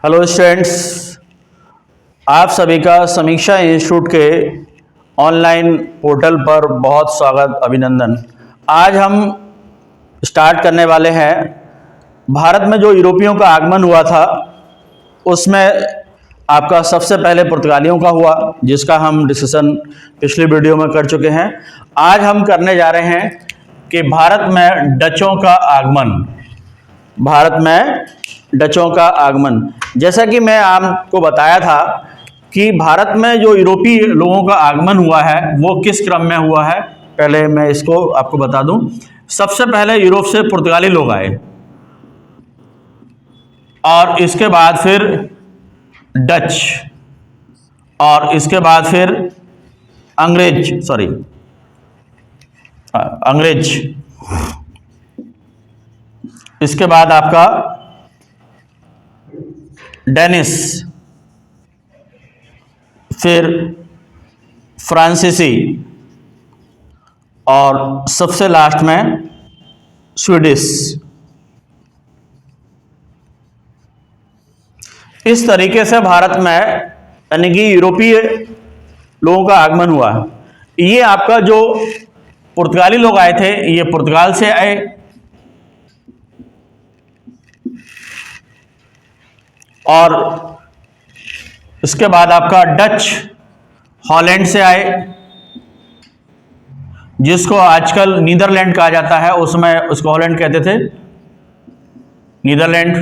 Hello students, आप सभी का समीक्षा इंस्टीट्यूट के ऑनलाइन पोर्टल पर बहुत स्वागत, अभिनंदन। आज हम स्टार्ट करने वाले हैं भारत में जो यूरोपियों का आगमन हुआ था उसमें आपका सबसे पहले पुर्तगालियों का हुआ, जिसका हम डिस्कशन पिछली वीडियो में कर चुके हैं। आज हम करने जा रहे हैं कि भारत में डचों का आगमन। भारत में डचों का आगमन, जैसा कि मैं आपको बताया था कि भारत में जो यूरोपीय लोगों का आगमन हुआ है वो किस क्रम में हुआ है, पहले मैं इसको आपको बता दूं। सबसे पहले यूरोप से पुर्तगाली लोग आए और इसके बाद फिर डच और इसके बाद फिर अंग्रेज, इसके बाद आपका डेनिस, फिर फ्रांसीसी और सबसे लास्ट में स्वीडिश। इस तरीके से भारत में यानी कि यूरोपीय लोगों का आगमन हुआ। ये आपका जो पुर्तगाली लोग आए थे ये पुर्तगाल से आए, और इसके बाद आपका डच हॉलैंड से आए, जिसको आजकल नीदरलैंड कहा जाता है, उसमें उसको हॉलैंड कहते थे, नीदरलैंड।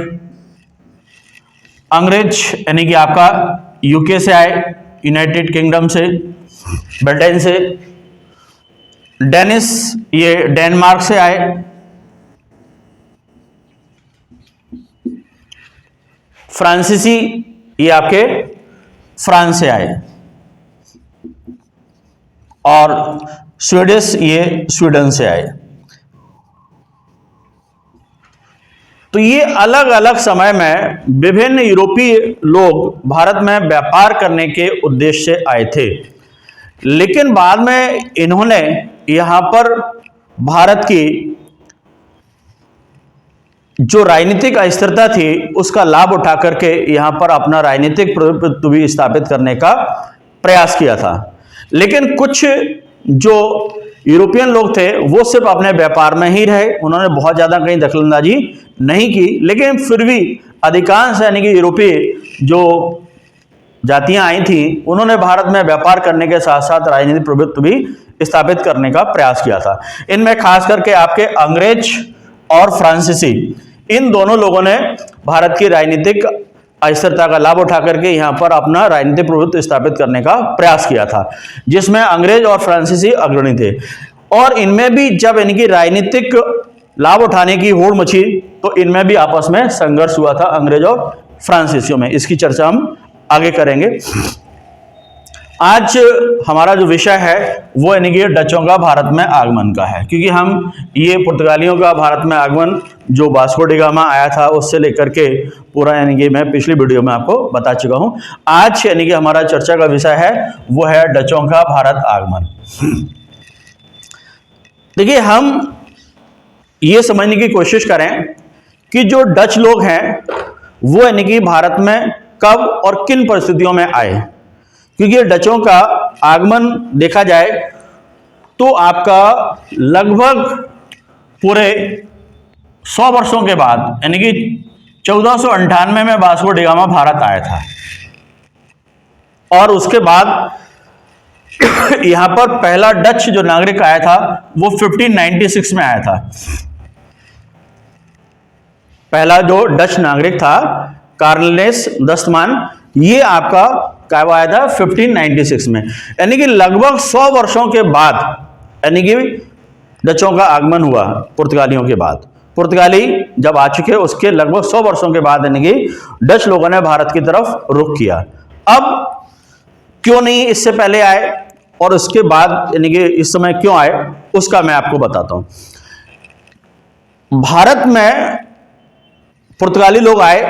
अंग्रेज यानी कि आपका यूके से आए, यूनाइटेड किंगडम से, ब्रिटेन से। डेनिस ये डेनमार्क से आए। फ्रांसीसी ये आपके फ्रांस से आए, और स्वीडिश ये स्वीडन से आए। तो ये अलग अलग समय में विभिन्न यूरोपीय लोग भारत में व्यापार करने के उद्देश्य से आए थे, लेकिन बाद में इन्होंने यहां पर भारत की जो राजनीतिक अस्थिरता थी उसका लाभ उठा करके यहां पर अपना राजनीतिक प्रभुत्व भी स्थापित करने का प्रयास किया था। लेकिन कुछ जो यूरोपियन लोग थे वो सिर्फ अपने व्यापार में ही रहे, उन्होंने बहुत ज़्यादा कहीं दखलंदाजी नहीं की। लेकिन फिर भी अधिकांश यानी कि यूरोपीय जो जातियां आई थी उन्होंने भारत में व्यापार करने के साथ साथ राजनीतिक प्रभुत्व भी स्थापित करने का प्रयास किया था। इनमें खास करके आपके अंग्रेज और फ्रांसीसी, इन दोनों लोगों ने भारत की राजनीतिक अस्थिरता का लाभ उठा करके यहां पर अपना राजनीतिक प्रभुत्व स्थापित करने का प्रयास किया था, जिसमें अंग्रेज और फ्रांसीसी अग्रणी थे। और इनमें भी जब इनकी राजनीतिक लाभ उठाने की होड़ मची तो इनमें भी आपस में संघर्ष हुआ था, अंग्रेज और फ्रांसीसियों में। इसकी चर्चा हम आगे करेंगे। आज हमारा जो विषय है वो यानी कि डचों का भारत में आगमन का है, क्योंकि हम ये पुर्तगालियों का भारत में आगमन जो वास्को डी गामा आया था उससे लेकर के पूरा यानी कि मैं पिछली वीडियो में आपको बता चुका हूं। आज यानी कि हमारा चर्चा का विषय है वो है डचों का भारत आगमन। देखिए, हम ये समझने की कोशिश करें कि जो डच लोग हैं वो यानी कि भारत में कब और किन परिस्थितियों में आए, क्योंकि डचों का आगमन देखा जाए तो आपका लगभग पूरे 100 वर्षों के बाद यानी कि 1498 में वास्को डी गामा भारत आया था, और उसके बाद यहां पर पहला डच जो नागरिक आया था वो 1596 में आया था। पहला जो डच नागरिक था कार्लनेस दस्तमान, ये आपका कब आया था 1596 में, यानी कि लगभग 100 वर्षों के बाद यानी कि डचों का आगमन हुआ पुर्तगालियों के बाद। पुर्तगाली जब आ चुके उसके लगभग 100 वर्षों के बाद यानी कि डच लोगों ने भारत की तरफ रुख किया। अब क्यों नहीं इससे पहले आए और उसके बाद यानी कि इस समय क्यों आए उसका मैं आपको बताता हूं। भारत में पुर्तगाली लोग आए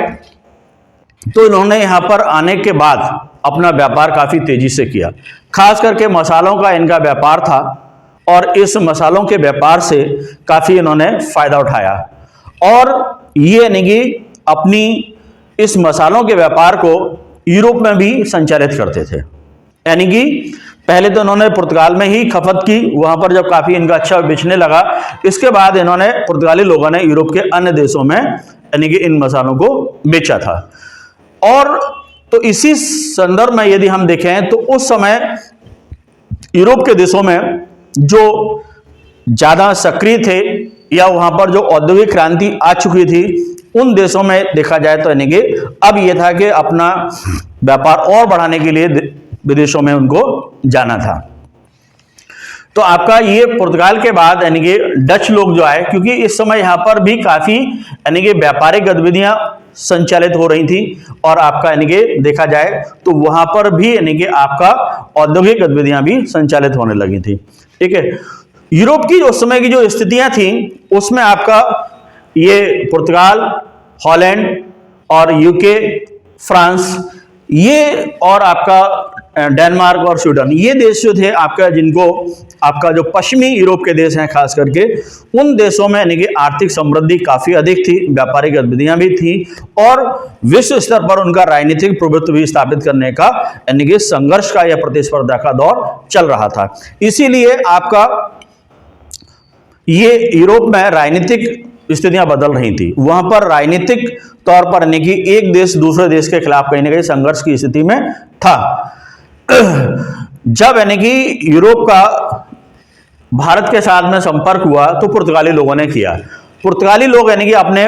तो इन्होंने यहां पर आने के बाद अपना व्यापार काफी तेजी से किया। खास करके मसालों का इनका व्यापार था और इस मसालों के व्यापार से काफी इन्होंने फायदा उठाया। और ये यानी कि अपनी इस मसालों के व्यापार को यूरोप में भी संचालित करते थे। यानी कि पहले तो इन्होंने पुर्तगाल में ही खपत की, वहां पर जब काफी इनका अच्छा बिकने लगा, इसके बाद इन्होंने पुर्तगाली लोगों ने यूरोप के अन्य देशों में यानी कि इन मसालों को बेचा था। और तो इसी संदर्भ में यदि हम देखें तो उस समय यूरोप के देशों में जो ज्यादा सक्रिय थे या वहां पर जो औद्योगिक क्रांति आ चुकी थी, उन देशों में देखा जाए तो यानी कि अब यह था कि अपना व्यापार और बढ़ाने के लिए विदेशों में उनको जाना था। तो आपका ये पुर्तगाल के बाद यानी कि डच लोग जो आए, क्योंकि इस समय यहां पर भी काफी यानी कि व्यापारिक गतिविधियां संचालित हो रही थी और आपका यानी कि देखा जाए तो वहां पर भी यानी कि आपका औद्योगिक गतिविधियां भी संचालित होने लगी थी। ठीक है, यूरोप की उस समय की जो स्थितियां थी उसमें आपका ये पुर्तगाल, हॉलैंड और यूके, फ्रांस, ये और आपका डेनमार्क और स्वीडन, ये देश जो थे आपका, जिनको आपका जो पश्चिमी यूरोप के देश हैं खास करके, उन देशों में यानी कि आर्थिक समृद्धि काफी अधिक थी, व्यापारिक गतिविधियां भी थी और विश्व स्तर पर उनका राजनीतिक प्रभुत्व भी स्थापित करने का यानी कि संघर्ष का या प्रतिस्पर्धा का दौर चल रहा था। इसीलिए आपका ये यूरोप में राजनीतिक स्थितियां बदल रही थी, वहां पर राजनीतिक तौर पर यानी कि एक देश दूसरे देश के खिलाफ कहीं ना कहीं संघर्ष की स्थिति में था। जब यानी कि यूरोप का भारत के साथ में संपर्क हुआ तो पुर्तगाली लोगों ने किया। पुर्तगाली लोग यानी कि अपने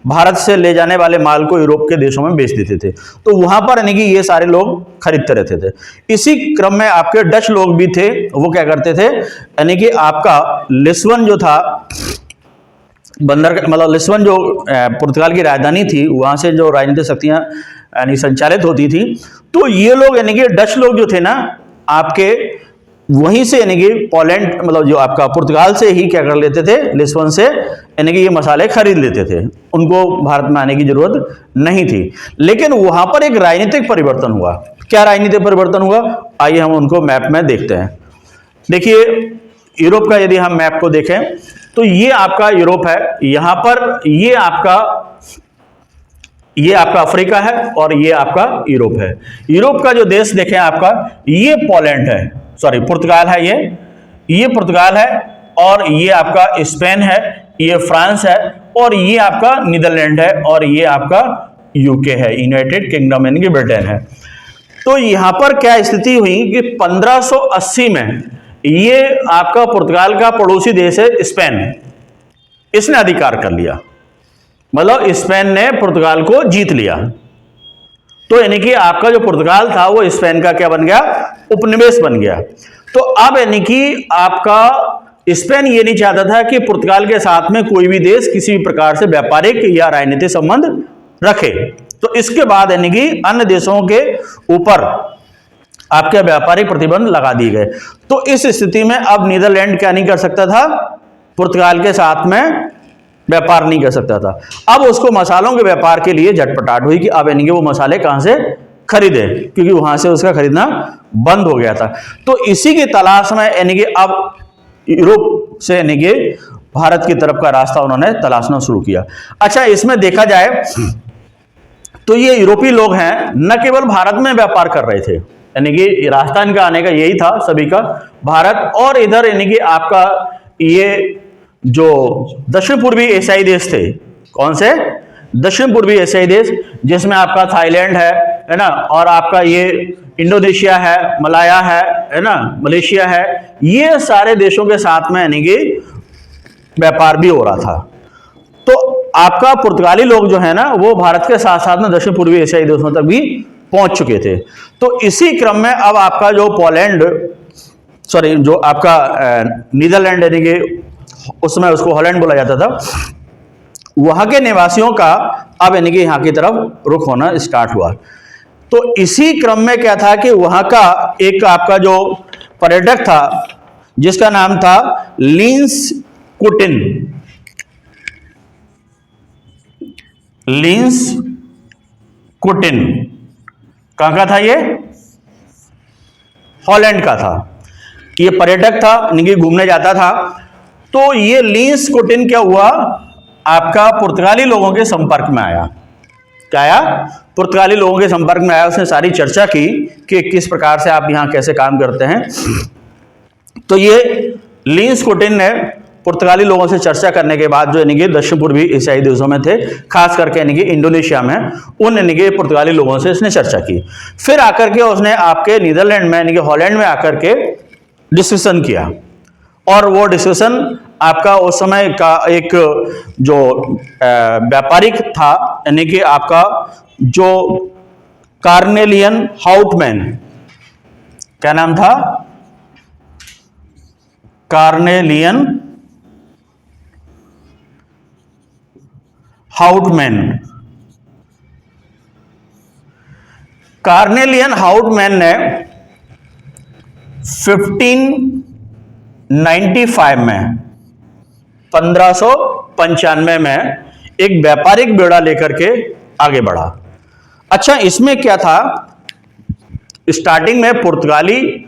भारत से ले जाने वाले माल को यूरोप के देशों में बेच देते थे, तो वहां पर यानी कि ये सारे लोग खरीदते रहते थे। इसी क्रम में आपके डच लोग भी थे, वो क्या करते थे यानी कि आपका लिस्बन जो था बंदर, मतलब लिस्बन जो पुर्तगाल की राजधानी थी, वहां से जो राजनीतिक शक्तियां यानी संचालित होती थी, तो ये लोग यानी कि डच लोग जो थे ना आपके, वहीं से यानी कि पोलैंड, मतलब जो आपका पुर्तगाल से ही क्या कर लेते थे, लिस्बन से यानी कि ये मसाले खरीद लेते थे, उनको भारत में आने की जरूरत नहीं थी। लेकिन वहां पर एक राजनीतिक परिवर्तन हुआ। क्या राजनीतिक परिवर्तन हुआ, आइए हम उनको मैप में देखते हैं। देखिए यूरोप का यदि हम मैप को देखें तो ये आपका यूरोप है, यहां पर ये आपका अफ्रीका है और ये आपका यूरोप है। यूरोप का जो देश देखें आपका, ये पोलैंड है, सॉरी पुर्तगाल है, ये पुर्तगाल है और ये आपका स्पेन है, ये फ्रांस है और ये आपका नीदरलैंड है और ये आपका यूके है, यूनाइटेड किंगडम यानी कि ब्रिटेन है। तो यहां पर क्या स्थिति हुई कि 1580 में ये आपका पुर्तगाल का पड़ोसी देश है स्पेन, इसने अधिकार कर लिया, मतलब स्पेन ने पुर्तगाल को जीत लिया। तो यानी कि आपका जो पुर्तगाल था वो स्पेन का क्या बन गया, उपनिवेश बन गया। तो अब यानी कि आपका स्पेन ये नहीं चाहता था कि पुर्तगाल के साथ में कोई भी देश किसी भी प्रकार से व्यापारिक या राजनीतिक संबंध रखे। तो इसके बाद यानी कि अन्य देशों के ऊपर आपके व्यापारिक प्रतिबंध लगा दिए गए। तो इस स्थिति में अब नीदरलैंड क्या नहीं कर सकता था, पुर्तगाल के साथ में व्यापार नहीं कर सकता था। अब उसको मसालों के व्यापार के लिए झटपटाहट हुई कि अब यानी कि वो मसाले कहां से खरीदे, क्योंकि वहां से उसका खरीदना बंद हो गया था। तो इसी की तलाश में यानी कि अब यूरोप से यानी कि भारत की तरफ का रास्ता उन्होंने तलाशना शुरू किया। अच्छा, इसमें देखा जाए तो ये यूरोपीय लोग हैं, न केवल भारत में व्यापार कर रहे थे, यानी कि रास्ता इनका आने का यही था सभी का, भारत और इधर यानी कि आपका ये जो दक्षिण पूर्वी एशियाई देश थे, कौन से दक्षिण पूर्वी एशियाई देश, जिसमें आपका थाईलैंड है ना, और आपका ये इंडोनेशिया है, मलाया है ना, मलेशिया है, ये सारे देशों के साथ में यानी कि व्यापार भी हो रहा था। तो आपका पुर्तगाली लोग जो है ना वो भारत के साथ साथ में दक्षिण पूर्वी एशियाई देशों तक भी पहुंच चुके थे। तो इसी क्रम में अब आपका जो जो आपका नीदरलैंड यानी कि उस समय उसको हॉलैंड बोला जाता था, वहां के निवासियों का अब यानी कि यहां की तरफ रुख होना स्टार्ट हुआ। तो इसी क्रम में क्या था कि वहां का एक आपका जो पर्यटक था जिसका नाम था लिंस कुटिन, कहां का था ये, हॉलैंड का था। ये पर्यटक था, यानी कि घूमने जाता था। तो ये लिंस कुटिन क्या हुआ, आपका पुर्तगाली लोगों के संपर्क में आया। क्या आया, पुर्तगाली लोगों के संपर्क में आया, उसने सारी चर्चा की कि किस प्रकार से आप यहाँ कैसे काम करते हैं। तो ये लीन स्कोटिन ने पुर्तगाली लोगों से चर्चा करने के बाद जो यानी कि दक्षिण पूर्वी एशियाई देशों में थे, खास करके यानी कि इंडोनेशिया में, उन यानी कि पुर्तगाली लोगों से इसने चर्चा की। फिर आकर के उसने आपके नीदरलैंड में यानी कि हॉलैंड में आकर के डिस्कशन किया, और वो डिस्कशन आपका उस समय का एक जो व्यापारिक था, यानी कि आपका जो कार्नेलियन हाउटमैन, क्या नाम था, कार्नेलियन हाउटमैन। कार्नेलियन हाउटमैन ने 1595 में 1595 में एक व्यापारिक बेड़ा लेकर के आगे बढ़ा। अच्छा, इसमें क्या था, स्टार्टिंग में पुर्तगाली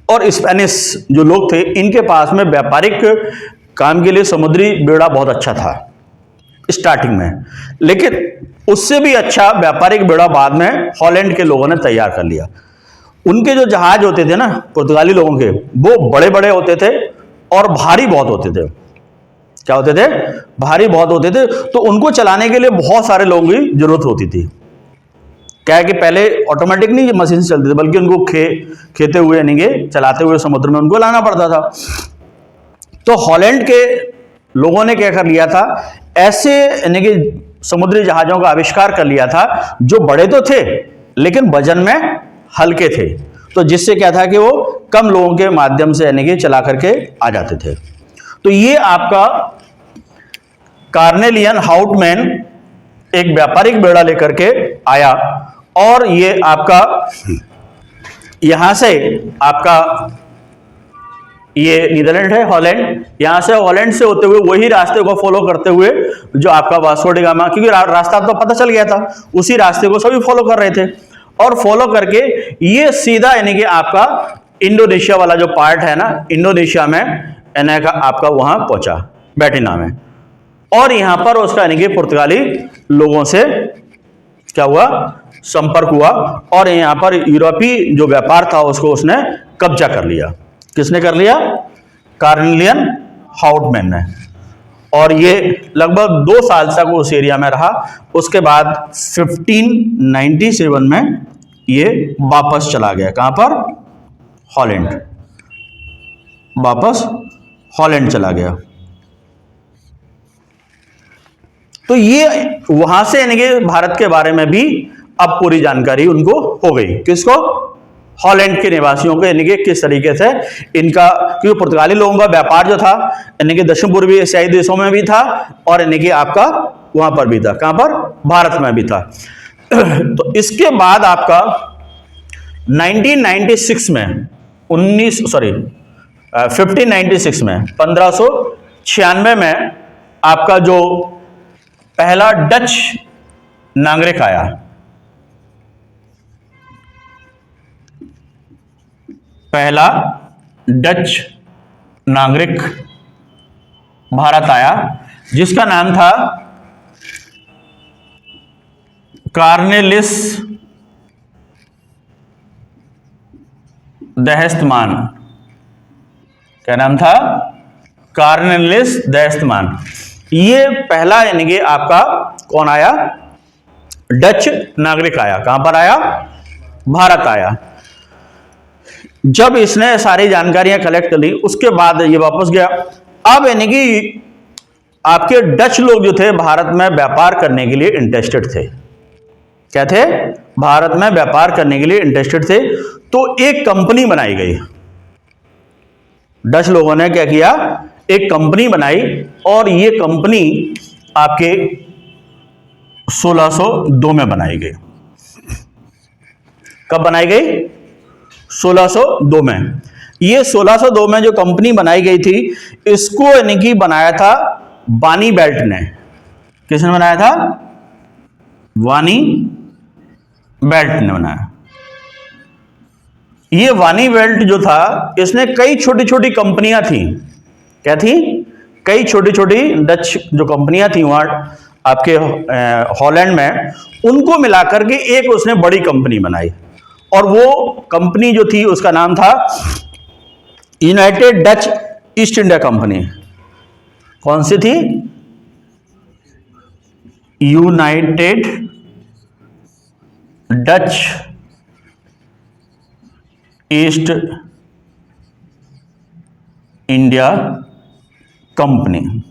और स्पेनिश जो लोग थे, इनके पास में व्यापारिक काम के लिए समुद्री बेड़ा बहुत अच्छा था स्टार्टिंग में, लेकिन उससे भी अच्छा व्यापारिक बेड़ा बाद में हॉलैंड के लोगों ने तैयार कर लिया। उनके जो जहाज होते थे ना पुर्तगाली लोगों के, वो बड़े बड़े होते थे और भारी बहुत होते थे। क्या होते थे, भारी बहुत होते थे। तो उनको चलाने के लिए बहुत सारे लोगों की जरूरत होती थी। क्या है कि पहले ऑटोमेटिक नहीं मशीन से चलते थे, बल्कि उनको खेते हुए यानी कि चलाते हुए समुद्र में उनको लाना पड़ता था। तो हॉलैंड के लोगों ने क्या कर लिया था, ऐसे यानी कि समुद्री जहाजों का आविष्कार कर लिया था जो बड़े तो थे लेकिन वजन में हल्के थे, तो जिससे क्या था कि वो कम लोगों के माध्यम से यानी कि चला करके आ जाते थे। तो ये आपका कार्नेलियन हाउटमैन एक व्यापारिक बेड़ा लेकर के आया, और ये आपका यहां से आपका ये नीदरलैंड है, हॉलैंड, यहां से हॉलैंड से होते हुए वही रास्ते को फॉलो करते हुए जो आपका वास्को डी गामा, क्योंकि रास्ता तो पता चल गया था, उसी रास्ते को सभी फॉलो कर रहे थे, और फॉलो करके ये सीधा यानी कि आपका इंडोनेशिया वाला जो पार्ट है ना, इंडोनेशिया में यानी का आपका वहां पहुंचा, बैटिना में, और यहां पर उसका यानी कि पुर्तगाली लोगों से क्या हुआ, संपर्क हुआ, और यहां पर यूरोपीय जो व्यापार था उसको उसने कब्जा कर लिया। किसने कर लिया, कार्नेलियन हाउटमैन ने। और ये लगभग 2 साल तक उस एरिया में रहा। उसके बाद 1597 में ये वापस चला गया, कहां पर, हॉलैंड, वापस हॉलैंड चला गया। तो ये वहां से यानी कि भारत के बारे में भी अब पूरी जानकारी उनको हो गई। किसको, हॉलैंड के निवासियों को, यानी कि किस तरीके से इनका, क्योंकि पुर्तगाली लोगों का व्यापार जो था यानी कि दक्षिण पूर्वी एशियाई देशों में भी था, और यानी कि आपका वहां पर भी था, कहां पर, भारत में भी था। तो इसके बाद आपका 1996 में 1596 में 1596 में आपका जो पहला डच नागरिक आया, पहला डच नागरिक भारत आया, जिसका नाम था कार्नेलिस दहस्तमान। क्या नाम था, कार्नेलिस दहस्तमान। ये पहला यानी कि आपका कौन आया, डच नागरिक आया। कहां पर आया, भारत आया। जब इसने सारी जानकारियां कलेक्ट कर ली, उसके बाद ये वापस गया। अब यानी कि आपके डच लोग जो थे भारत में व्यापार करने के लिए इंटरेस्टेड थे। क्या थे, भारत में व्यापार करने के लिए इंटरेस्टेड थे। तो एक कंपनी बनाई गई, डच लोगों ने क्या किया, एक कंपनी बनाई, और ये कंपनी आपके 1602 में बनाई गई। कब बनाई गई, 1602 में। ये 1602 में जो कंपनी बनाई गई थी, इसको यानी कि बनाया था वानी बेल्ट ने। किसने बनाया था, वानी बेल्ट ने बनाया। ये वानी बेल्ट जो था, इसने कई छोटी छोटी कंपनियां थी। क्या थी, कई छोटी छोटी डच जो कंपनियां थी वहां आपके हॉलैंड में, उनको मिलाकर के एक उसने बड़ी कंपनी बनाई। और वो कंपनी जो थी उसका नाम था United Dutch east India company. कौन सी थी? United Dutch east India company.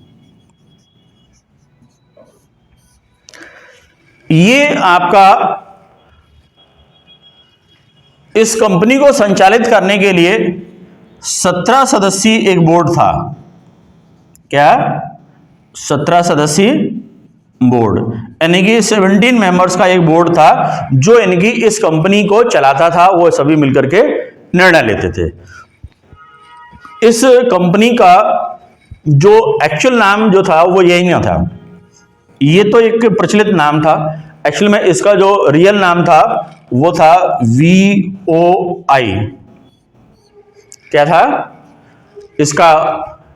ये आपका इस कंपनी को संचालित करने के लिए 17 सदस्यीय एक बोर्ड था। क्या? 17 सदस्यीय बोर्ड, यानी कि 17 मेंबर्स का एक बोर्ड था जो यानी कि इस कंपनी को चलाता था। वो सभी मिलकर के निर्णय लेते थे। इस कंपनी का जो एक्चुअल नाम जो था वो यही नहीं था, ये तो एक प्रचलित नाम था। एक्चुअल में इसका जो रियल नाम था वो था VOI। क्या था? इसका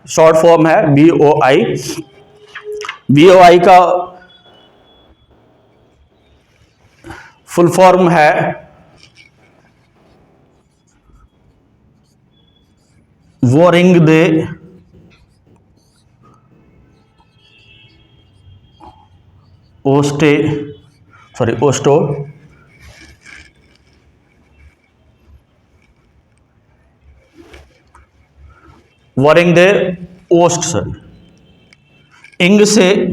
शॉर्ट फॉर्म है VOI। VOI का फुल फॉर्म है वॉरिंग दे ओस्टो वॉरिंग दे ओस्ट इंग से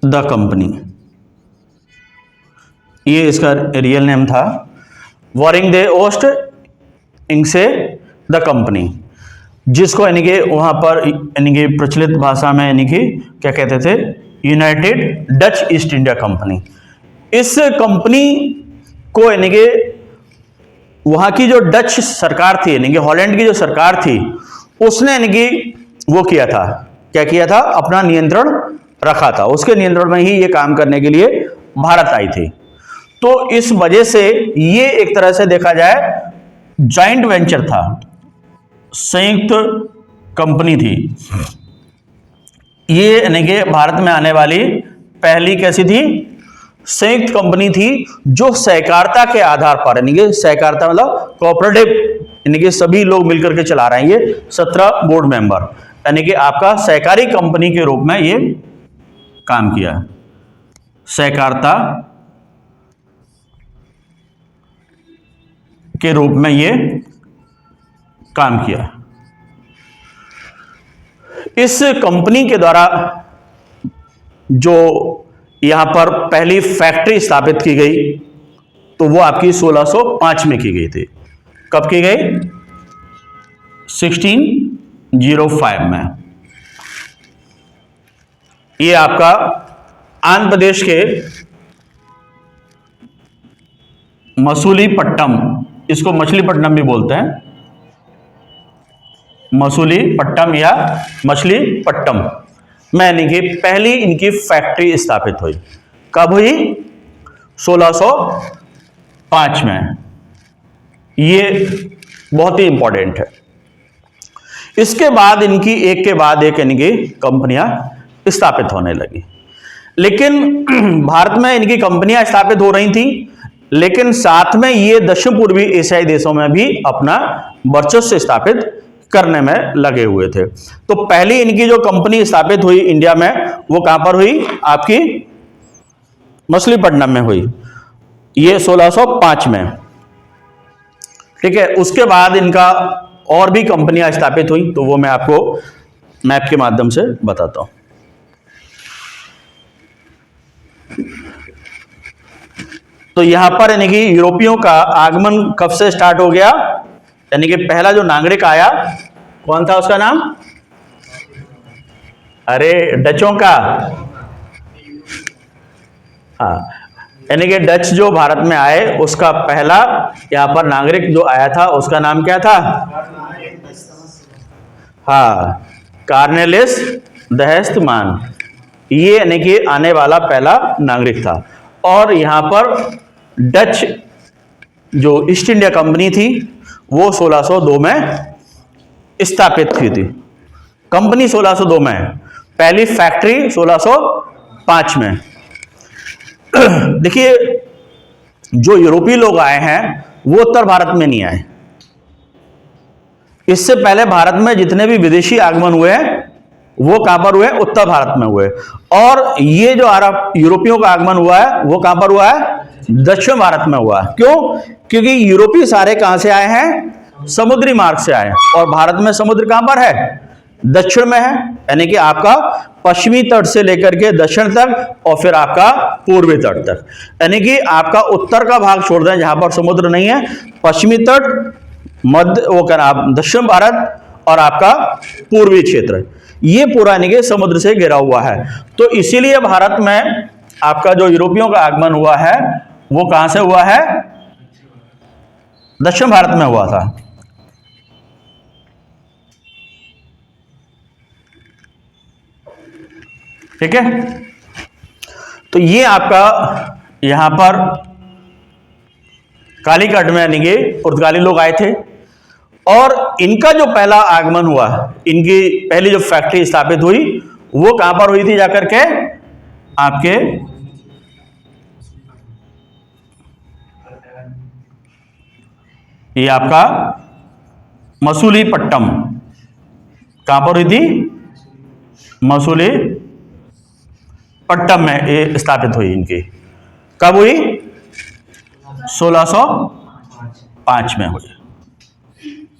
द कंपनी, ये इसका रियल नेम था। वॉरिंग दे ओस्ट इंग से द कंपनी, जिसको यानी कि वहां पर यानी कि प्रचलित भाषा में यानी कि क्या कहते थे? United Dutch east India company. इस कंपनी को यानी कि वहां की जो डच सरकार थी, यानी कि हॉलैंड की जो सरकार थी, उसने यानी कि वो किया था, क्या किया था? अपना नियंत्रण रखा था। उसके नियंत्रण में ही ये काम करने के लिए भारत आई थी। तो इस वजह से ये एक तरह से देखा जाए जॉइंट वेंचर था, संयुक्त कंपनी थी। ये यानी कि भारत में आने वाली पहली कैसी थी? संयुक्त कंपनी थी, जो सहकारिता के आधार पर, यानी कि सहकारिता मतलब कोऑपरेटिव, यानी कि सभी लोग मिलकर के चला रहे हैं। ये 17 बोर्ड मेंबर, यानी कि आपका सहकारी कंपनी के रूप में ये काम किया, सहकारिता के रूप में ये काम किया। इस कंपनी के द्वारा जो यहां पर पहली फैक्ट्री स्थापित की गई तो वो आपकी 1605 में की गई थी। कब की गई? 1605 में। ये आपका आंध्र प्रदेश के मसूलीपट्टनम, इसको मछलीपट्टनम भी बोलते हैं, मसूलीपट्टनम या मछलीपट्टनम में यानी कि पहली इनकी फैक्ट्री स्थापित हुई। कब हुई? 1605 में। ये बहुत ही इंपॉर्टेंट है। इसके बाद इनकी एक के बाद एक यानी कि कंपनियां स्थापित होने लगी। लेकिन भारत में इनकी कंपनियां स्थापित हो रही थी, लेकिन साथ में ये दक्षिण पूर्वी एशियाई देशों में भी अपना वर्चस्व स्थापित करने में लगे हुए थे। तो पहली इनकी जो कंपनी स्थापित हुई इंडिया में, वो कहां पर हुई? आपकी मछलीपट्टनम में हुई, ये 1605 में। ठीक है। उसके बाद इनका और भी कंपनियां स्थापित हुई, तो वो मैं आपको मैप के माध्यम से बताता हूं। तो यहां पर यानी कि यूरोपियों का आगमन कब से स्टार्ट हो गया? यानी कि पहला जो नागरिक आया, कौन था? उसका नाम? अरे डचों का। हाँ, यानी कि डच जो भारत में आए, उसका पहला यहां पर नागरिक जो आया था, उसका नाम क्या था? हाँ, कार्नेलियस दहस्तमान। ये यानी कि आने वाला पहला नागरिक था। और यहां पर डच जो ईस्ट इंडिया कंपनी थी, वो 1602 में स्थापित की थी। कंपनी 1602 में है, पहली फैक्ट्री 1605 में। देखिए, जो यूरोपीय लोग आए हैं वो उत्तर भारत में नहीं आए। इससे पहले भारत में जितने भी विदेशी आगमन हुए हैं वो कहां पर हुए? उत्तर भारत में हुए। और ये जो अरब यूरोपियों का आगमन हुआ है वो कहां पर हुआ है? दक्षिण भारत में हुआ। क्यों? क्योंकि यूरोपीय सारे कहां से आए हैं? समुद्री मार्ग से आए, और भारत में समुद्र कहां पर है? दक्षिण में है, यानी कि आपका पश्चिमी तट से लेकर के दक्षिण तक, और फिर आपका पूर्वी तट तक। यानी कि आपका उत्तर का भाग छोड़ दें जहां पर समुद्र नहीं है, पश्चिमी तट, मध्य वो क्या आप दक्षिण भारत, और आपका पूर्वी क्षेत्र, ये पूरा यानी कि समुद्र से घिरा हुआ है। तो इसीलिए भारत में आपका जो यूरोपियों का आगमन हुआ है वो कहां से हुआ है? दक्षिण भारत में हुआ था। ठीक है, तो ये आपका यहां पर कालीकट में यानी कि पुर्तगाली लोग आए थे, और इनका जो पहला आगमन हुआ, इनकी पहली जो फैक्ट्री स्थापित हुई वो कहां पर हुई थी? जाकर के आपके ये आपका मसूलीपट्टम, कहां पर हुई थी? मसूलीपट्टम में ये स्थापित हुई। इनकी कब हुई? 1605 में हुई।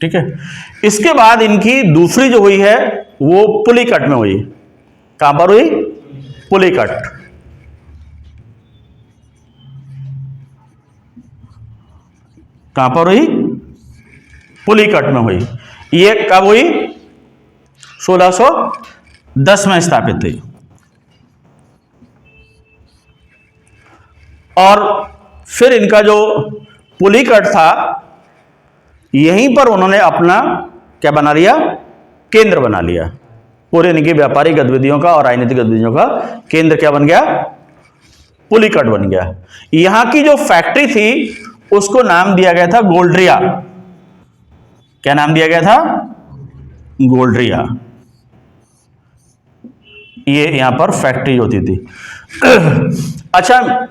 ठीक है, इसके बाद इनकी दूसरी जो हुई है वो पुलिकट में हुई। कहां पर हुई? पुलिकट। कहां पर हुई? पुलिकट में हुई। ये कब हुई? 1610 में स्थापित हुई। और फिर इनका जो पुलिकट था, यहीं पर उन्होंने अपना क्या बना लिया? केंद्र बना लिया। पूरे इनकी व्यापारिक गतिविधियों का और राजनीतिक गतिविधियों का केंद्र क्या बन गया? पुलिकट बन गया। यहां की जो फैक्ट्री थी उसको नाम दिया गया था गोल्ड्रिया। क्या नाम दिया गया था? गोल्ड्रिया। ये यहां पर फैक्ट्री होती थी। अच्छा,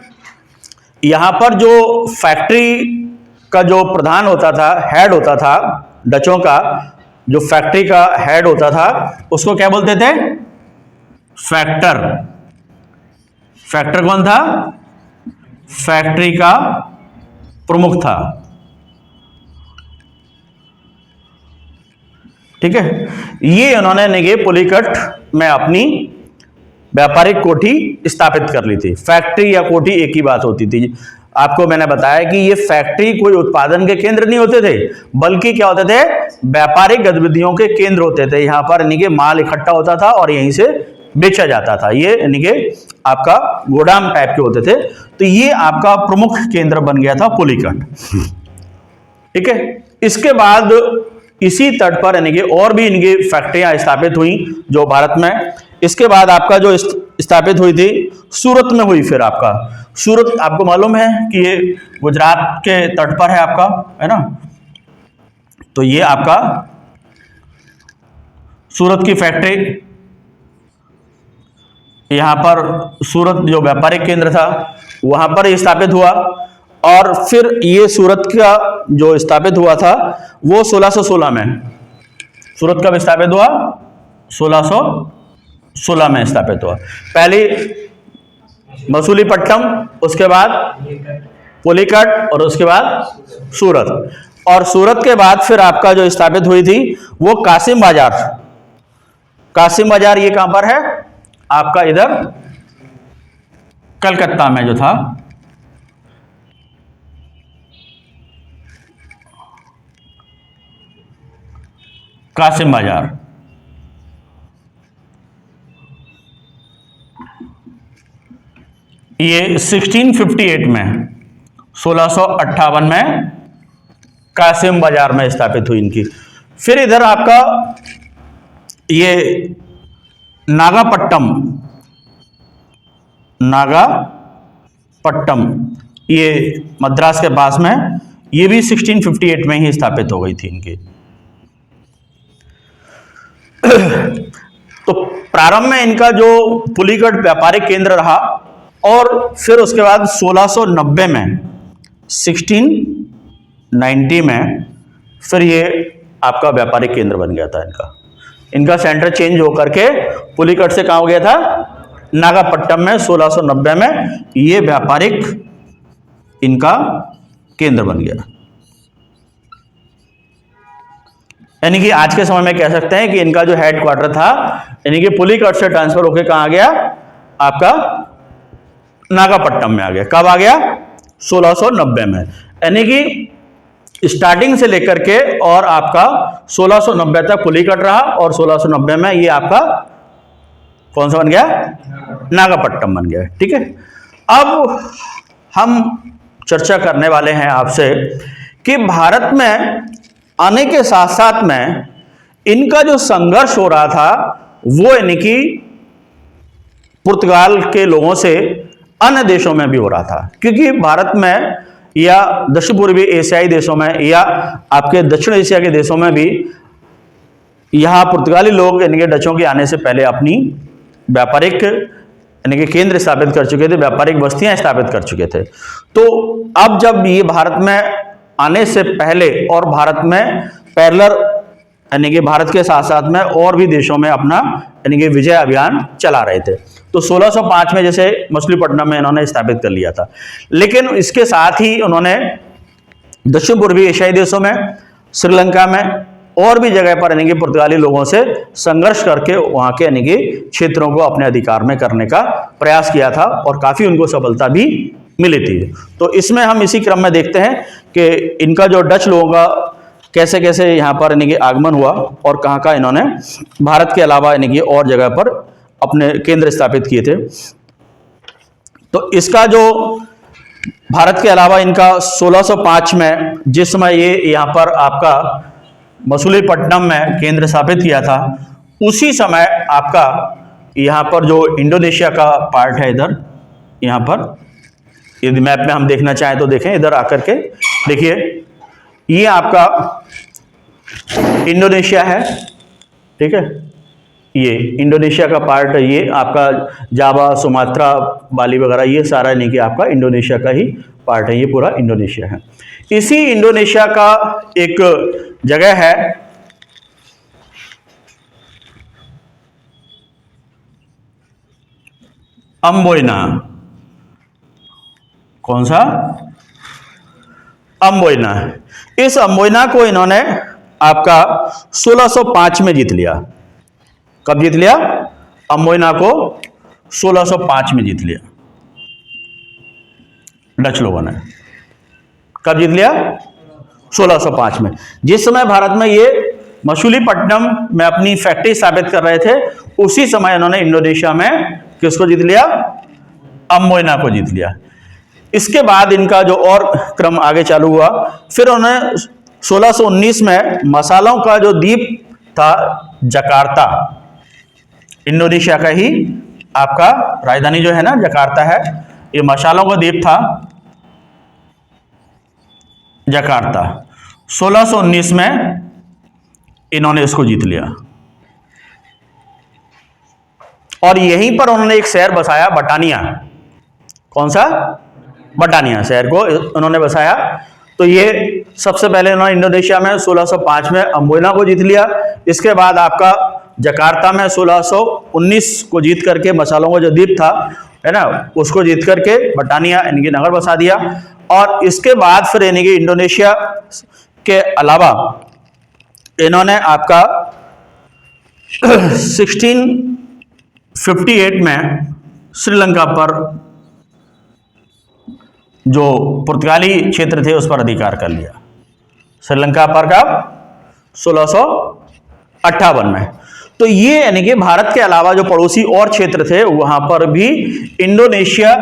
यहां पर जो फैक्ट्री का जो प्रधान होता था, हेड होता था, डचों का जो फैक्ट्री का हेड होता था उसको क्या बोलते थे? फैक्टर। फैक्टर कौन था? फैक्ट्री का प्रमुख था। ठीक है, ये उन्होंने निगे पुलिकट में अपनी व्यापारिक कोठी स्थापित कर ली थी। फैक्ट्री या कोठी एक ही बात होती थी। आपको मैंने बताया कि ये फैक्ट्री कोई उत्पादन के केंद्र नहीं होते थे, बल्कि क्या होते थे? व्यापारिक गतिविधियों के केंद्र होते थे। यहां पर यानी कि माल इकट्ठा होता था और यहीं से बेचा जाता था। ये यानी कि आपका गोदाम टाइप के होते थे। तो ये आपका प्रमुख केंद्र बन गया था पुलिकट। ठीक है, इसके बाद इसी तट पर यानी कि और भी इनकी फैक्ट्रियां स्थापित हुई जो भारत में। इसके बाद आपका जो स्थापित हुई थी सूरत में हुई। फिर आपका सूरत, आपको मालूम है कि ये गुजरात के तट पर है आपका, है ना? तो ये आपका सूरत की फैक्ट्री, यहां पर सूरत जो व्यापारिक केंद्र था वहां पर स्थापित हुआ। और फिर ये सूरत का जो स्थापित हुआ था वो 1616 में। सूरत कब स्थापित हुआ? 1616 में स्थापित हुआ। पहले मसूलीपट्टम, उसके बाद पुलिकट, और उसके बाद सूरत। और सूरत के बाद फिर आपका जो स्थापित हुई थी वो कासिम बाजार। कासिम बाजार ये कहां पर है? आपका इधर कलकत्ता में जो था। कासिम बाजार। ये 1658 में, 1658 में कासिम बाजार में स्थापित हुई इनकी। फिर इधर आपका ये नागापट्टम, नागापट्टम ये मद्रास के पास में, ये भी 1658 में ही स्थापित हो गई थी इनकी। तो प्रारंभ में इनका जो पुलिकट व्यापारिक केंद्र रहा और फिर उसके बाद 1690 में 1690 में फिर ये आपका व्यापारिक केंद्र बन गया था इनका सेंटर चेंज होकर के पुलिकट से कहाँ हो गया था, नागापट्टनम में 1690 में ये व्यापारिक इनका केंद्र बन गया। यानी कि आज के समय में कह सकते हैं कि इनका जो हेडक्वार्टर था यानी कि पुलिकट से ट्रांसफर होकर कहाँ आ गया, आपका नागापट्टनम में आ गया। कब आ गया, 1690 में। यानी कि स्टार्टिंग से लेकर के और आपका 1690 तक पुलिकट रहा और 1690 में ये आपका कौन सा बन गया, नागापट्टनम बन गया। ठीक है, अब हम चर्चा करने वाले हैं आपसे कि भारत में आने के साथ साथ में इनका जो संघर्ष हो रहा था वो यानी कि पुर्तगाल के लोगों से अन्य देशों में भी हो रहा था, क्योंकि भारत में या दक्षिण पूर्वी एशियाई देशों में या आपके दक्षिण एशिया के देशों में भी यहाँ पुर्तगाली लोग यानी कि डचों के आने से पहले अपनी व्यापारिक यानी कि केंद्र स्थापित कर चुके थे, व्यापारिक बस्तियां स्थापित कर चुके थे। तो अब जब ये भारत में आने से पहले और भारत में पैरेलल यानी कि भारत के साथ साथ में और भी देशों में अपना यानी कि विजय अभियान चला रहे थे। तो 1605 में जैसे मछलीपट्टनम में इन्होंने स्थापित कर लिया था, लेकिन इसके साथ ही उन्होंने दक्षिण पूर्वी एशियाई देशों में, श्रीलंका में और भी जगह पर यानी कि पुर्तगाली लोगों से संघर्ष करके वहां के यानी कि क्षेत्रों को अपने अधिकार में करने का प्रयास किया था और काफी उनको सफलता भी मिली थी। तो इसमें हम इसी क्रम में देखते हैं कि इनका जो डच लोगों का कैसे कैसे यहाँ पर यानी कि आगमन हुआ और कहाँ कहाँ इन्होंने भारत के अलावा यानी कि और जगह पर अपने केंद्र स्थापित किए थे। तो इसका जो भारत के अलावा इनका 1605 में जिस समय ये यहाँ पर आपका मछलीपट्टनम में केंद्र स्थापित किया था, उसी समय आपका यहाँ पर जो इंडोनेशिया का पार्ट है, इधर यहाँ पर यदि मैप में हम देखना चाहें तो देखें, इधर आकर के देखिए, ये आपका इंडोनेशिया है। ठीक है, ये इंडोनेशिया का पार्ट है, ये आपका जावा, सुमात्रा, बाली वगैरह ये सारा नहीं कि आपका इंडोनेशिया का ही पार्ट है, ये पूरा इंडोनेशिया है। इसी इंडोनेशिया का एक जगह है अम्बोयना। कौन सा, अम्बोयना। इस अम्बोयना को इन्होंने आपका 1605 में जीत लिया। कब जीत लिया, अम्बोयना को 1605 में जीत लिया डच लोगों ने। कब जीत लिया, 1605 में। जिस समय भारत में ये मछलीपट्टनम में अपनी फैक्ट्री स्थापित कर रहे थे, उसी समय इन्होंने इंडोनेशिया में किसको जीत लिया, अम्बोयना को जीत लिया। इसके बाद इनका जो और क्रम आगे चालू हुआ, फिर उन्होंने 1619 में मसालों का जो द्वीप था जकार्ता, इंडोनेशिया का ही आपका राजधानी जो है ना जकार्ता है, ये मसालों का द्वीप था जकार्ता। 1619 में इन्होंने इसको जीत लिया और यहीं पर उन्होंने एक शहर बसाया, बटानिया। कौन सा, बटानिया शहर को उन्होंने बसाया। तो ये सबसे पहले उन्होंने इंडोनेशिया में 1605 में अम्बोयना को जीत लिया। इसके बाद आपका जकार्ता में 1619 को जीत करके मसालों का जो द्वीप था है ना, उसको जीत करके बटानिया यानी कि नगर बसा दिया। और इसके बाद फिर यानी कि इंडोनेशिया के अलावा इन्होंने आपका 1658 में श्रीलंका पर जो पुर्तगाली क्षेत्र थे उस पर अधिकार कर लिया। श्रीलंका पर कब, 1658 में। तो ये यानी कि भारत के अलावा जो पड़ोसी और क्षेत्र थे वहां पर भी इंडोनेशिया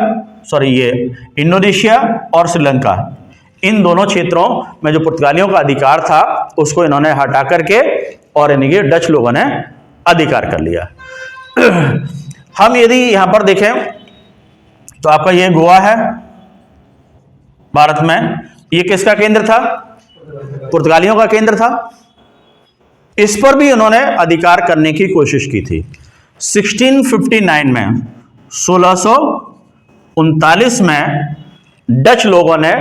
और श्रीलंका, इन दोनों क्षेत्रों में जो पुर्तगालियों का अधिकार था उसको इन्होंने हटा करके और यानी कि डच लोगों ने अधिकार कर लिया। हम यदि यहां पर देखें तो आपका ये गोवा है भारत में, ये किसका केंद्र था? पुर्तगालियों का केंद्र था। इस पर भी उन्होंने अधिकार करने की कोशिश की थी। 1659 में 1639 में डच लोगों ने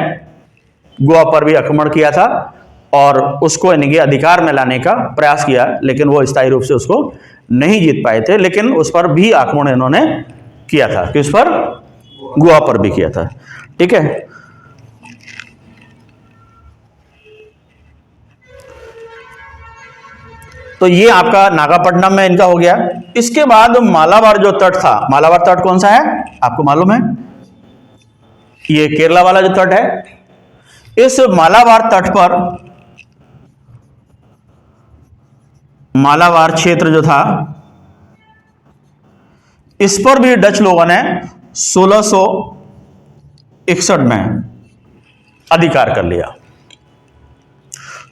गोवा पर भी आक्रमण किया था और उसको इनके अधिकार में लाने का प्रयास किया, लेकिन वो स्थायी रूप से उसको नहीं जीत पाए थे। लेकिन उस पर भी आक्रमण इन्होंने किया था। किस पर? गोवा पर भी किया था। ठीक है। तो ये आपका नागापट्टनम में इनका हो गया। इसके बाद मालाबार जो तट था, मालाबार तट कौन सा है आपको मालूम है? ये केरला वाला जो तट है, इस मालाबार तट पर मालाबार क्षेत्र जो था, इस पर भी डच लोगों ने 1661 में अधिकार कर लिया।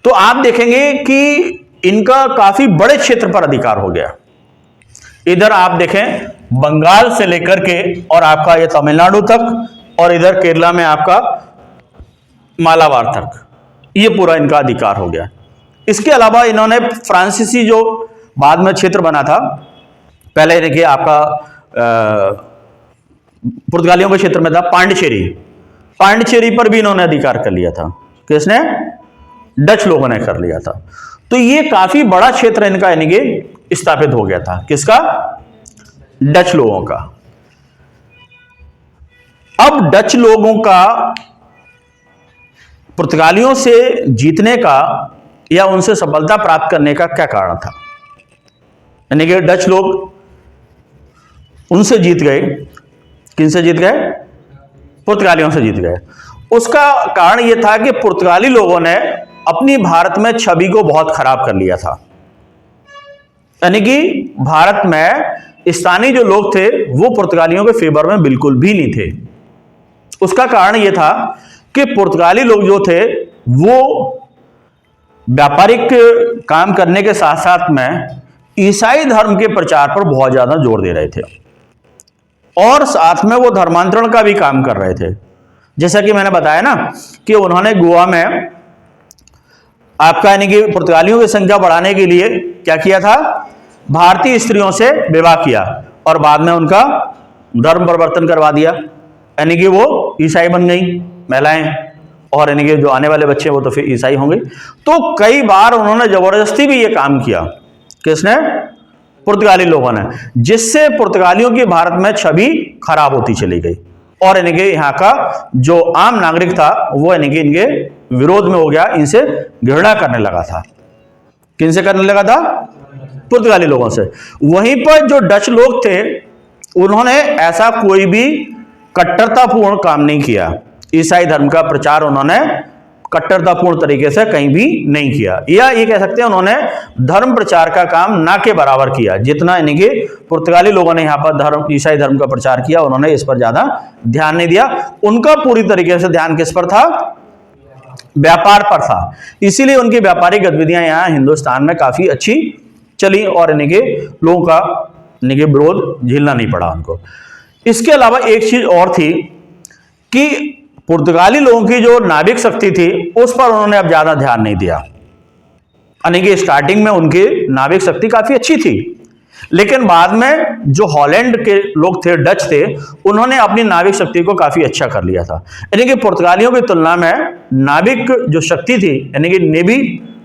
तो आप देखेंगे कि इनका काफी बड़े क्षेत्र पर अधिकार हो गया। इधर आप देखें बंगाल से लेकर के और आपका ये तमिलनाडु तक, और इधर केरला में आपका मालाबार तक, ये पूरा इनका अधिकार हो गया। इसके अलावा इन्होंने फ्रांसीसी जो बाद में क्षेत्र बना था, पहले देखिए आपका पुर्तगालियों के क्षेत्र में था पांडिचेरी, पांडिचेरी पर भी इन्होंने अधिकार कर लिया था। किसने? डच लोगों ने कर लिया था। तो ये काफी बड़ा क्षेत्र इनका यानी कि स्थापित हो गया था। किसका? डच लोगों का। अब डच लोगों का पुर्तगालियों से जीतने का या उनसे सफलता प्राप्त करने का क्या कारण था? यानी कि डच लोग उनसे जीत गए। किनसे जीत गए? पुर्तगालियों से जीत गए। उसका कारण यह था कि पुर्तगाली लोगों ने अपनी भारत में छवि को बहुत खराब कर लिया था। यानी कि भारत में स्थानीय जो लोग थे वो पुर्तगालियों के फेवर में बिल्कुल भी नहीं थे। उसका कारण यह था कि पुर्तगाली लोग जो थे वो व्यापारिक काम करने के साथ साथ में ईसाई धर्म के प्रचार पर बहुत ज्यादा जोर दे रहे थे और साथ में वो धर्मांतरण का भी काम कर रहे थे। जैसा कि मैंने बताया ना कि उन्होंने गोवा में आपका यानी कि पुर्तगालियों की संख्या बढ़ाने के लिए क्या किया था? भारतीय स्त्रियों से विवाह किया और बाद में उनका धर्म परिवर्तन करवा दिया, यानी कि वो ईसाई बन गई महिलाएं, और यानी कि जो आने वाले बच्चे वो तो फिर ईसाई होंगे। तो कई बार उन्होंने जबरदस्ती भी ये काम किया। किसने? पुर्तगाली लोगों ने, जिससे पुर्तगालियों की भारत में छवि खराब होती चली गई और यानी कि यहाँ का जो आम नागरिक था वो यानी कि इनके विरोध में हो गया, इनसे घृणा करने लगा था। किनसे करने लगा था? पुर्तगाली लोगों से। वहीं पर जो डच लोग थे उन्होंने ऐसा कोई भी कट्टरतापूर्ण काम नहीं किया। ईसाई धर्म का प्रचार उन्होंने कट्टरतापूर्ण तरीके से कहीं भी नहीं किया, या ये कह सकते हैं उन्होंने धर्म प्रचार का काम ना के बराबर किया। जितना यानी कि पुर्तगाली लोगों ने यहाँ पर धर्म ईसाई धर्म का प्रचार किया, उन्होंने इस पर ज्यादा ध्यान नहीं दिया। उनका पूरी तरीके से ध्यान किस पर था? व्यापार पर था। इसीलिए उनकी व्यापारिक गतिविधियां यहाँ हिंदुस्तान में काफी अच्छी चली और यानी कि लोगों का यानी कि विरोध झेलना नहीं पड़ा उनको। इसके अलावा एक चीज और थी कि पुर्तगाली लोगों की जो नाविक शक्ति थी उस पर उन्होंने अब ज्यादा ध्यान नहीं दिया। यानी कि स्टार्टिंग में उनकी नाविक शक्ति काफी अच्छी थी, लेकिन बाद में जो हॉलैंड के लोग थे, डच थे, उन्होंने अपनी नाविक शक्ति को काफी अच्छा कर लिया था। यानी कि पुर्तगालियों की तुलना में नाविक जो शक्ति थी यानी कि नेवी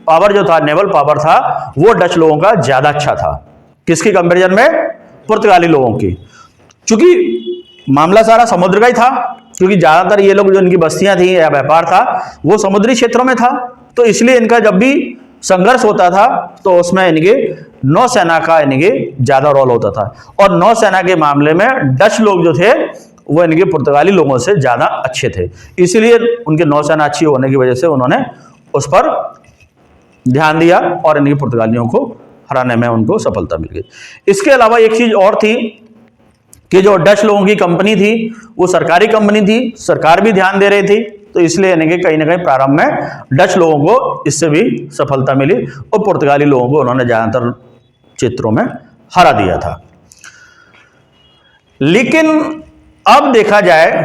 पावर जो था, नेवल पावर था, वो डच लोगों का ज्यादा अच्छा था। किसकी कंपेरिजन में? पुर्तगाली लोगों की। चूंकि मामला सारा समुद्र का ही था, क्योंकि ज्यादातर ये लोग जो इनकी बस्तियां थी या व्यापार था वो समुद्री क्षेत्रों में था, तो इसलिए इनका जब भी संघर्ष होता था तो उसमें इनके नौसेना का यानी कि ज्यादा रोल होता था। और नौसेना के मामले में डच लोग जो थे वो इनके पुर्तगाली लोगों से ज्यादा अच्छे थे, इसलिए उनकी नौसेना अच्छी होने की वजह से उन्होंने उस पर ध्यान दिया और इनके पुर्तगालियों को हराने में उनको सफलता मिल गई। इसके अलावा एक चीज और थी कि जो डच लोगों की कंपनी थी वो सरकारी कंपनी थी, सरकार भी ध्यान दे रही थी, तो इसलिए यानी कि कहीं ना कहीं प्रारंभ में डच लोगों को इससे भी सफलता मिली और पुर्तगाली लोगों को उन्होंने ज्यादातर क्षेत्रों में हरा दिया था। लेकिन अब देखा जाए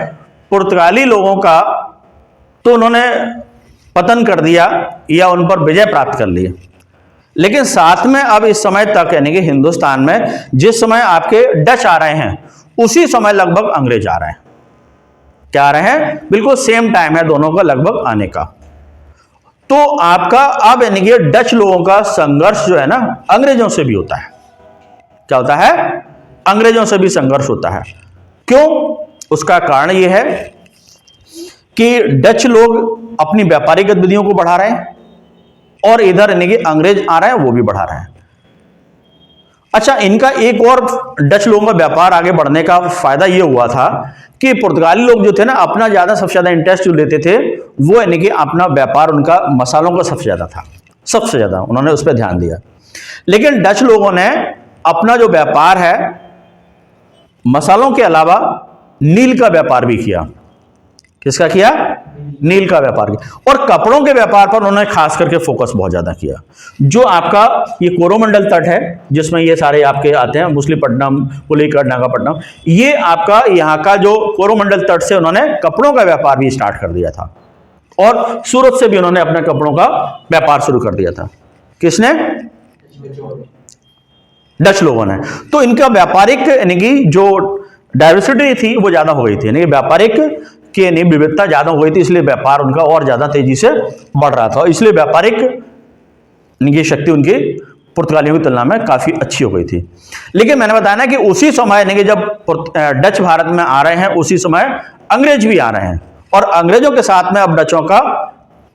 पुर्तगाली लोगों का तो उन्होंने पतन कर दिया या उन पर विजय प्राप्त कर ली। लेकिन साथ में अब इस समय तक यानी कि हिंदुस्तान में जिस समय आपके डच आ रहे हैं उसी समय लगभग अंग्रेज आ रहे हैं। क्या आ रहे हैं? बिल्कुल सेम टाइम है दोनों का लगभग आने का। तो आपका अब यानी कि डच लोगों का संघर्ष जो है ना अंग्रेजों से भी होता है। क्या होता है? अंग्रेजों से भी संघर्ष होता है। क्यों? उसका कारण यह है कि डच लोग अपनी व्यापारिक गतिविधियों को बढ़ा रहे हैं और इधर यानी कि अंग्रेज आ रहे हैं वो भी बढ़ा रहे हैं। अच्छा, इनका एक और डच लोगों का व्यापार आगे बढ़ने का फायदा यह हुआ था कि पुर्तगाली लोग जो थे ना अपना ज्यादा सबसे ज्यादा इंटरेस्ट जो लेते थे वो यानी कि अपना व्यापार उनका मसालों का सबसे ज्यादा था, सबसे ज्यादा उन्होंने उस पर ध्यान दिया। लेकिन डच लोगों ने अपना जो व्यापार है मसालों के अलावा नील का व्यापार भी किया। किसका किया? नील का व्यापार किया। और कपड़ों के व्यापार पर उन्होंने खास करके फोकस बहुत ज्यादा किया। जो आपका ये कोरोमंडल तट है जिसमें ये सारे आपके आते हैं, मछलीपट्टनम, पुलिकट, नागापट्टनम, ये आपका यहाँ का जो कोरोमंडल तट से उन्होंने कपड़ों का व्यापार भी स्टार्ट कर दिया था। और सूरत से भी उन्होंने अपने कपड़ों का व्यापार शुरू कर दिया था। किसने? डच लोगों ने। तो इनका व्यापारिक यानी कि जो डाइवर्सिटी थी वो ज्यादा हो गई थी, यानी व्यापारिक की यानी विविधता ज्यादा हो गई थी, इसलिए व्यापार उनका और ज्यादा तेजी से बढ़ रहा था। इसलिए व्यापारिक यानी कि शक्ति उनकी पुर्तगालियों की तुलना में काफी अच्छी हो गई थी। लेकिन मैंने बताया ना कि उसी समय यानी कि जब डच भारत में आ रहे हैं उसी समय अंग्रेज भी आ रहे हैं और अंग्रेजों के साथ में अब डचों का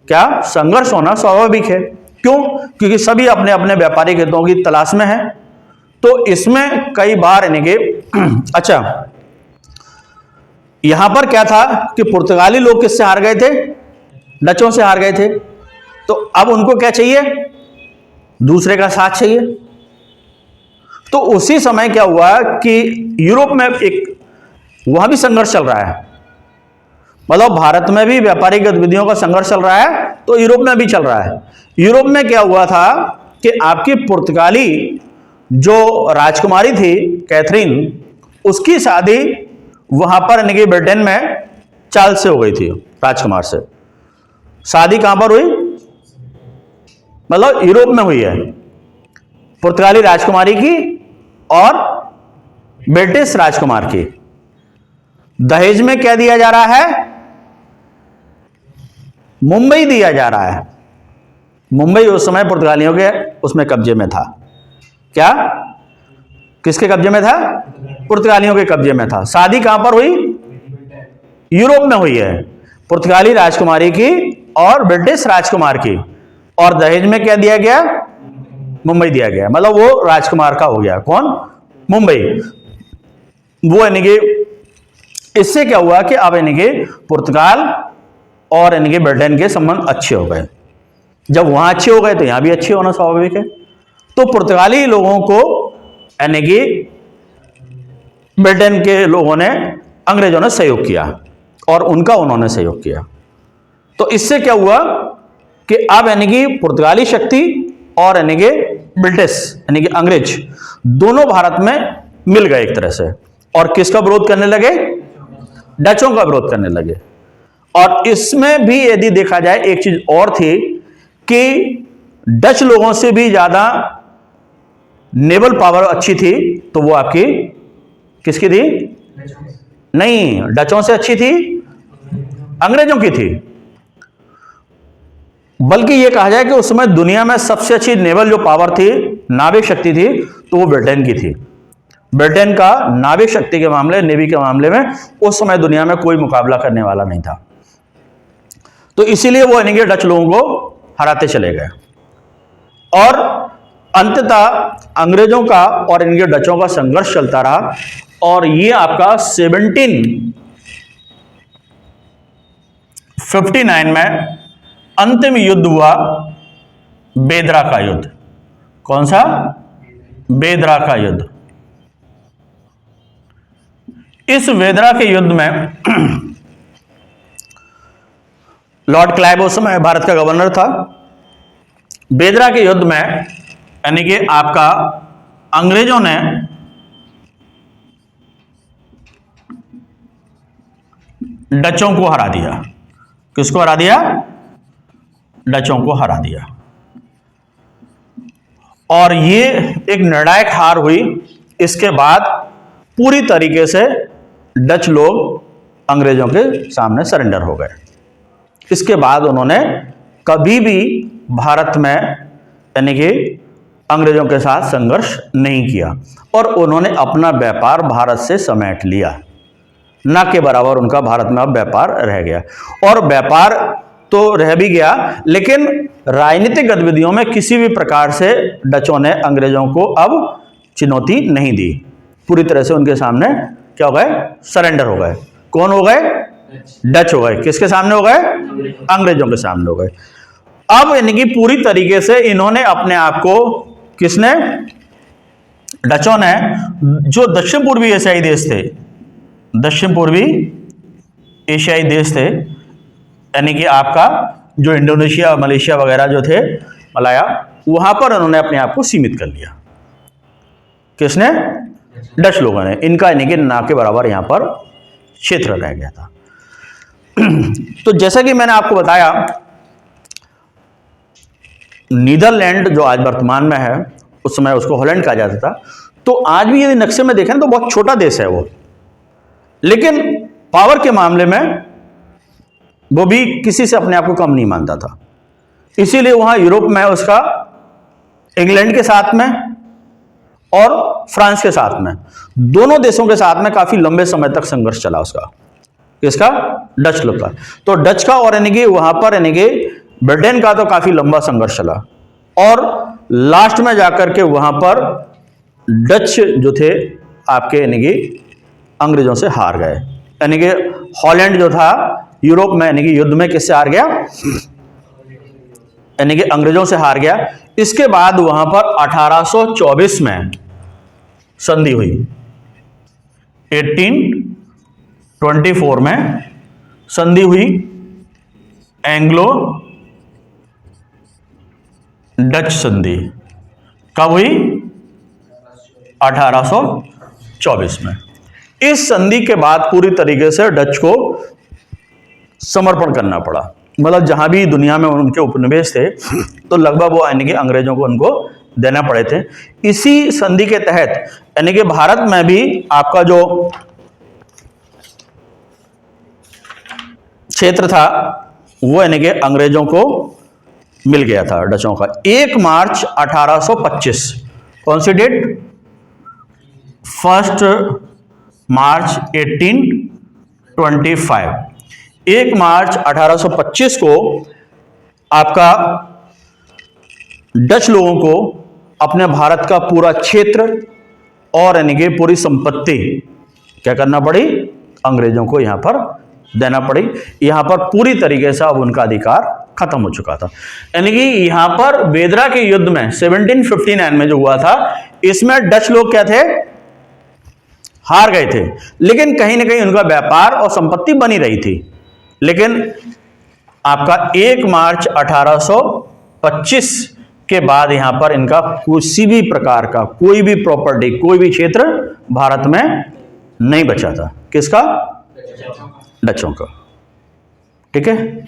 क्या संघर्ष होना स्वाभाविक है। क्यों? क्योंकि सभी अपने अपने व्यापारिक हितों की तलाश में है। तो इसमें कई बार यानी कि अच्छा, यहां पर क्या था कि पुर्तगाली लोग किससे हार गए थे? डचों से हार गए थे। तो अब उनको क्या चाहिए? दूसरे का साथ चाहिए। तो उसी समय क्या हुआ कि यूरोप में एक वहां भी संघर्ष चल रहा है, मतलब भारत में भी व्यापारिक गतिविधियों का संघर्ष चल रहा है तो यूरोप में भी चल रहा है। यूरोप में क्या हुआ था कि आपकी पुर्तगाली जो राजकुमारी थी कैथरीन, उसकी शादी वहां पर यानी कि ब्रिटेन में चार्ल्स से हो गई थी, राजकुमार से। शादी कहां पर हुई? मतलब यूरोप में हुई है, पुर्तगाली राजकुमारी की और ब्रिटिश राजकुमार की। दहेज में क्या दिया जा रहा है? मुंबई दिया जा रहा है। मुंबई उस समय पुर्तगालियों के उसमें कब्जे में था। क्या? किसके कब्जे में था? पुर्तगालियों के कब्जे में था। शादी कहां पर हुई? यूरोप में हुई है, पुर्तगाली राजकुमारी की और ब्रिटिश राजकुमार की। और दहेज में क्या दिया गया? मुंबई दिया गया। मतलब वो राजकुमार का हो गया। कौन? मुंबई। वो यानी कि इससे क्या हुआ कि अब यानी कि पुर्तगाल और यानी कि ब्रिटेन के संबंध अच्छे हो गए। जब वहां अच्छे हो गए तो यहां भी अच्छे होना स्वाभाविक है। तो पुर्तगाली लोगों को यानी कि ब्रिटेन के लोगों ने, अंग्रेजों ने सहयोग किया और उनका उन्होंने सहयोग किया। तो इससे क्या हुआ कि अब यानी कि पुर्तगाली शक्ति और यानी कि ब्रिटिश यानी कि अंग्रेज दोनों भारत में मिल गए एक तरह से। और किसका विरोध करने लगे? डचों का विरोध करने लगे। और इसमें भी यदि देखा जाए एक चीज और थी कि डच लोगों से भी ज्यादा नेवल पावर अच्छी थी, तो वो आपकी किसकी थी? नहीं, डचों से अच्छी थी, अंग्रेजों की थी। बल्कि यह कहा जाए कि उस समय दुनिया में सबसे अच्छी नेवल जो पावर थी, नाविक शक्ति थी, तो वो ब्रिटेन की थी। ब्रिटेन का नाविक शक्ति के मामले, नेवी के मामले में उस समय दुनिया में कोई मुकाबला करने वाला नहीं था। तो इसीलिए वो यानी कि डच लोगों को हराते चले गए और अंततः अंग्रेजों का और इनके डचों का संघर्ष चलता रहा। और ये आपका 1759 में अंतिम युद्ध हुआ, बेदरा का युद्ध। कौन सा? बेदरा का युद्ध। इस बेदरा के युद्ध में लॉर्ड क्लाइव उस समय भारत का गवर्नर था। बेदरा के युद्ध में यानी कि आपका अंग्रेजों ने डचों को हरा दिया। किसको हरा दिया? डचों को हरा दिया। और ये एक निर्णायक हार हुई। इसके बाद पूरी तरीके से डच लोग अंग्रेजों के सामने सरेंडर हो गए। इसके बाद उन्होंने कभी भी भारत में यानी कि अंग्रेजों के साथ संघर्ष नहीं किया और उन्होंने अपना व्यापार भारत से समेट लिया। ना के बराबर उनका भारत में अब व्यापार रह गया। और व्यापार तो रह भी गया, लेकिन राजनीतिक गतिविधियों में किसी भी प्रकार से डचों ने अंग्रेजों को अब चुनौती नहीं दी। पूरी तरह से उनके सामने क्या हो गए? सरेंडर हो गए। कौन हो गए? डच हो गए। किसके सामने हो गए? अंग्रेजों के सामने हो गए। अब यानी कि पूरी तरीके से इन्होंने अपने आप को, किसने? डचों ने, जो दक्षिण पूर्वी एशियाई देश थे, दक्षिण पूर्वी एशियाई देश थे, यानी कि आपका जो इंडोनेशिया, मलेशिया वगैरह जो थे, मलाया, वहां पर उन्होंने अपने आप को सीमित कर लिया। किसने? डच लोगों ने। इनका यानी कि ना के बराबर यहां पर क्षेत्र रह गया था। तो जैसा कि मैंने आपको बताया, नीदरलैंड जो आज वर्तमान में है, उस समय उसको हॉलैंड कहा जाता था। तो आज भी यदि नक्शे में देखें तो बहुत छोटा देश है वो, लेकिन पावर के मामले में वो भी किसी से अपने आप को कम नहीं मानता था। इसीलिए वहां यूरोप में उसका इंग्लैंड के साथ में और फ्रांस के साथ में, दोनों देशों के साथ में काफी लंबे समय तक संघर्ष चला उसका। इसका डच लोग का, तो डच का और यानी कि वहां पर यानी कि ब्रिटेन का तो काफी लंबा संघर्ष चला और लास्ट में जाकर के वहां पर डच जो थे आपके यानी कि अंग्रेजों से हार गए। यानी कि हॉलैंड जो था यूरोप में यानी कि युद्ध में किससे हार गया? यानी कि अंग्रेजों से हार गया। इसके बाद वहां पर 1824 में संधि हुई। 1824 में संधि हुई, एंग्लो डच संधि। कब हुई? 1824 में। इस संधि के बाद पूरी तरीके से डच को समर्पण करना पड़ा। मतलब जहां भी दुनिया में उनके उपनिवेश थे तो लगभग वो यानी कि अंग्रेजों को उनको देना पड़े थे। इसी संधि के तहत यानी कि भारत में भी आपका जो क्षेत्र था वो यानी कि अंग्रेजों को मिल गया था, डचों का। 1 मार्च 1825, कौन सी डेट? 1 मार्च 1825। 1 मार्च 1825 को आपका डच लोगों को अपने भारत का पूरा क्षेत्र और यानी कि पूरी संपत्ति क्या करना पड़ी? अंग्रेजों को यहां पर देना पड़ी। यहां पर पूरी तरीके से अब उनका अधिकार खत्म हो चुका था। यानी कि यहां पर बेदरा के युद्ध में 1759 में जो हुआ था, इसमें डच लोग क्या थे? हार गए थे, लेकिन कहीं ना कहीं उनका व्यापार और संपत्ति बनी रही थी। लेकिन आपका 1 मार्च 1825 के बाद यहां पर इनका किसी भी प्रकार का कोई भी प्रॉपर्टी, कोई भी क्षेत्र भारत में नहीं बचा था। किसका? डचों का। ठीक है।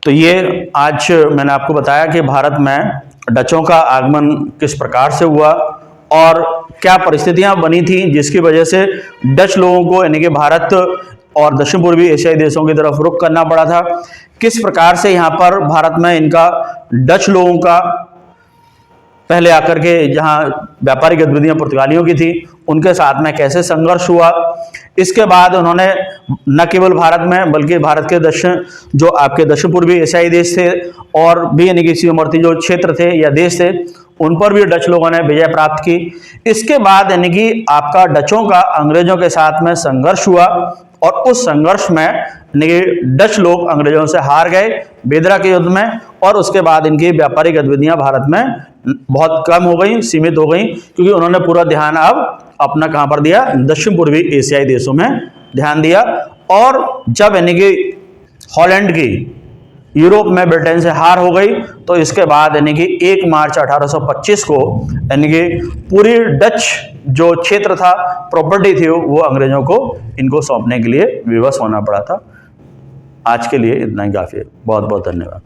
तो ये आज मैंने आपको बताया कि भारत में डचों का आगमन किस प्रकार से हुआ और क्या परिस्थितियां बनी थी जिसकी वजह से डच लोगों को यानी कि भारत और दक्षिण पूर्वी एशियाई देशों की तरफ रुख करना पड़ा था। किस प्रकार से यहाँ पर भारत में इनका डच लोगों का पहले आकर के जहाँ व्यापारिक गतिविधियां पुर्तगालियों की थी उनके साथ में कैसे संघर्ष हुआ। इसके बाद उन्होंने न केवल भारत में बल्कि भारत के दक्षिण जो आपके दक्षिण पूर्वी एशियाई देश थे और भी यानी कि सीमावर्ती जो क्षेत्र थे या देश थे उन पर भी डच लोगों ने विजय प्राप्त की। इसके बाद यानी कि आपका डचों का अंग्रेजों के साथ में संघर्ष हुआ और उस संघर्ष में यानी कि डच लोग अंग्रेजों से हार गए बेदरा के युद्ध में और उसके बाद इनकी व्यापारिक गतिविधियां भारत में बहुत कम हो गई, सीमित हो गई, क्योंकि उन्होंने पूरा ध्यान अब अपना कहां पर दिया? दक्षिण पूर्वी एशियाई देशों में ध्यान दिया। और जब यानी कि हॉलैंड की यूरोप में ब्रिटेन से हार हो गई तो इसके बाद यानी कि 1 मार्च 1825 को यानी कि पूरी डच जो क्षेत्र था, प्रॉपर्टी थी, वो अंग्रेजों को इनको सौंपने के लिए विवश होना पड़ा था। आज के लिए इतना ही काफ़ी है। बहुत बहुत धन्यवाद।